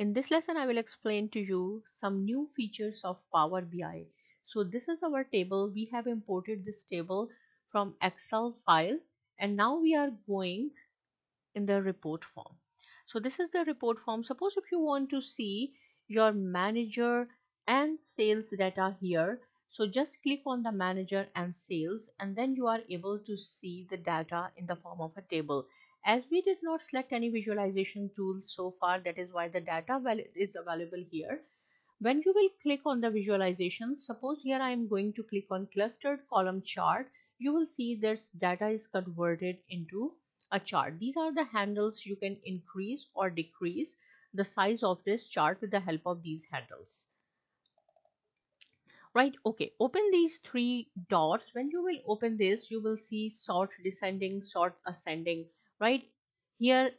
In this lesson, I will explain to you some new features of Power BI. So this is our table. We have imported this table from Excel file and now we are going in the report form. So this is the report form. Suppose if you want to see your manager and sales data here, so just click on the manager and sales and then you are able to see the data in the form of a table. As we did not select any visualization tool so far, that is why the data is available here. When you will click on the visualization, suppose here I am going to click on clustered column chart, you will see this data is converted into a chart. These are the handles. You can increase or decrease the size of this chart with the help of these handles. Right, okay, open these three dots. When you will open this, you will see sort descending, sort ascending. Right here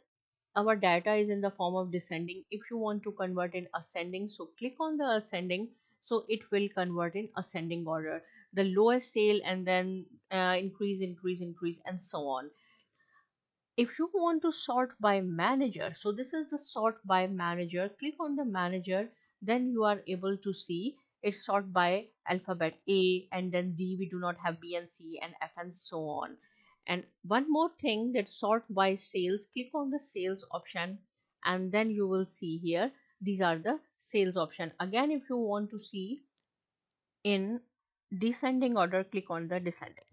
our data is in the form of descending. If you want to convert in ascending, so click on the ascending, so it will convert in ascending order, the lowest sale and then increase and so on. If you want to sort by manager, so this is the sort by manager. Click on the manager, then you are able to see it sort by alphabet A and then D. We do not have B and C and F and so on. And one more thing, that sort by sales. Click on the sales option and then you will see here these are the sales option. Again, if you want to see in descending order, click on the descending.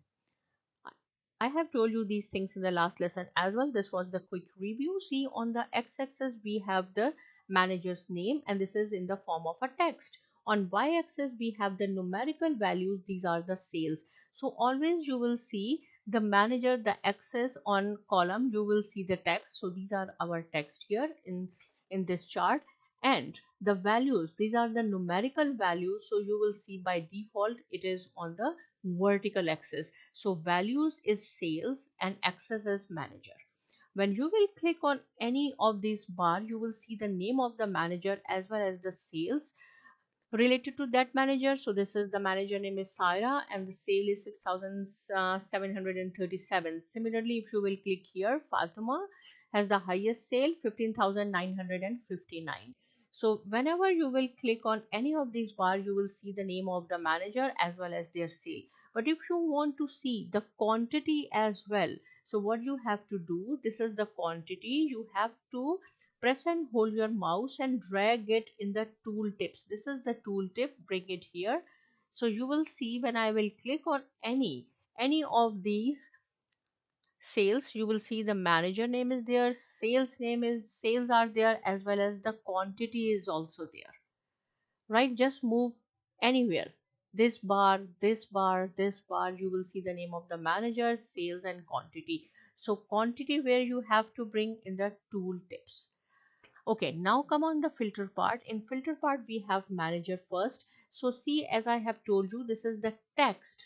I have told you these things in the last lesson as well. This was the quick review. See, on the x-axis we have the manager's name and this is in the form of a text. On y-axis we have the numerical values. These are the sales. So always you will see the manager, the axis on column, you will see the text. So these are our text here in this chart, and the values, these are the numerical values. So you will see by default it is on the vertical axis. So values is sales and axis is manager. When you will click on any of these bar, you will see the name of the manager as well as the sales related to that manager. So this is the manager name is Saira and the sale is 6,737. Similarly, if you will click here, Fatima has the highest sale 15,959. So whenever you will click on any of these bars, you will see the name of the manager as well as their sale. But if you want to see the quantity as well, so what you have to do, this is the quantity. You have to press and hold your mouse and drag it in the tool tips. This is the tool tip, bring it here. So you will see when I will click on any of these sales, you will see the manager name is there, sales are there, as well as the quantity is also there. Right, just move anywhere, this bar, this bar, this bar, you will see the name of the manager, sales and quantity. So quantity where you have to bring in the tool tips. Okay, now come on the filter part. In filter part, we have manager first. So see, as I have told you, this is the text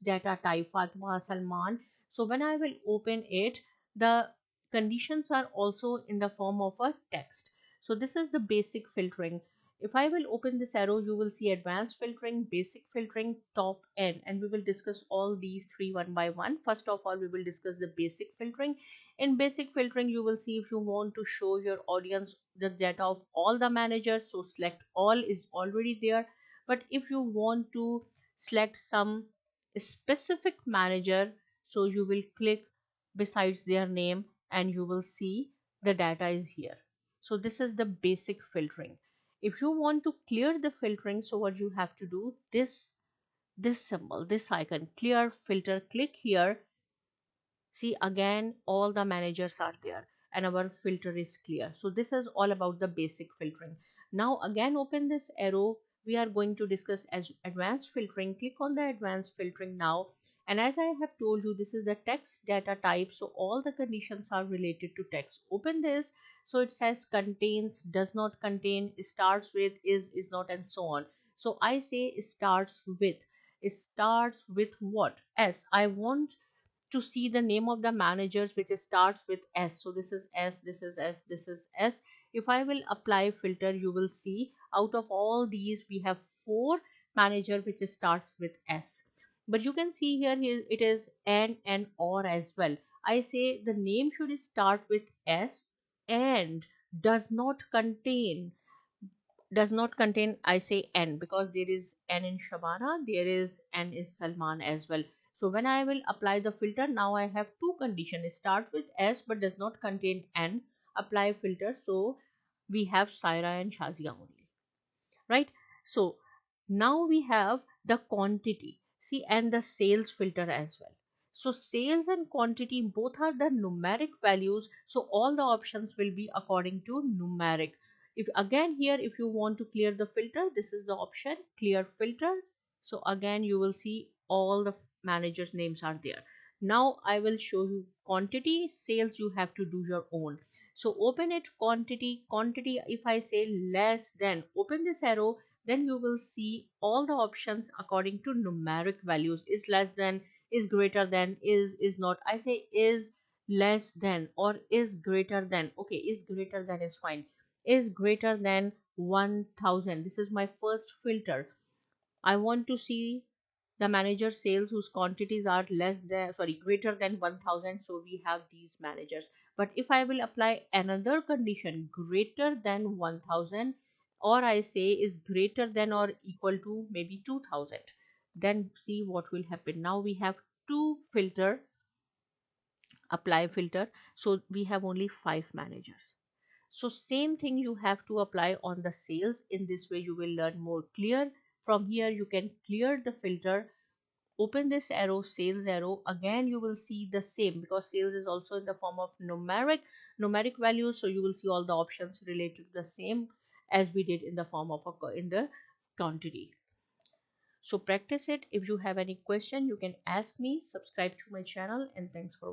data type, Fatma Salman. So when I will open it, the conditions are also in the form of a text. So this is the basic filtering. If I will open this arrow, you will see advanced filtering, basic filtering, top, end, and we will discuss all these three one by one. First of all, we will discuss the basic filtering. In basic filtering, you will see if you want to show your audience the data of all the managers, so select all is already there. But if you want to select some specific manager, so you will click besides their name and you will see the data is here. So this is the basic filtering. If you want to clear the filtering, so what you have to do, this symbol, this icon, clear filter, click here. See, again all the managers are there and our filter is clear. So this is all about the basic filtering. Now again open this arrow, we are going to discuss as advanced filtering. Click on the advanced filtering now, and as I have told you, this is the text data type, so all the conditions are related to text. Open this, so it says contains, does not contain, starts with, is not, and so on. So I say starts with. It starts with what? S. I want to see the name of the managers which starts with S. So this is S, this is S, this is S. If I will apply filter, you will see out of all these we have four manager which starts with S. But you can see here, it is and or as well. I say the name should start with S and does not contain. does not contain, I say N, because there is N in Shabana, there is N is Salman as well. So when I will apply the filter, now I have two conditions: start with S but does not contain N, apply filter, so we have Saira and Shazia only, right? So now we have the quantity, see, and the sales filter as well. So sales and quantity both are the numeric values, so all the options will be according to numeric. If again here, if you want to clear the filter, this is the option, clear filter. So again you will see all the managers names are there. Now I will show you quantity, sales you have to do your own. So open it, quantity, if I say less than, open this arrow, then you will see all the options according to numeric values: is less than, is greater than, is not. I say is less than or is greater than. Okay, is greater than is fine. Is greater than 1000, this is my first filter. I want to see the manager sales whose quantities are less than, sorry, greater than 1000, so we have these managers. But if I will apply another condition, greater than 1000, or I say is greater than or equal to maybe 2000, then see what will happen. Now we have two filter, apply filter, so we have only 5 managers. So same thing you have to apply on the sales. In this way you will learn more clear. From here you can clear the filter, open this arrow, sales arrow, again you will see the same, because sales is also in the form of numeric values, so you will see all the options related to the same as we did in the form of in the quantity. So practice it. If you have any question, you can ask me. Subscribe to my channel, and thanks for watching.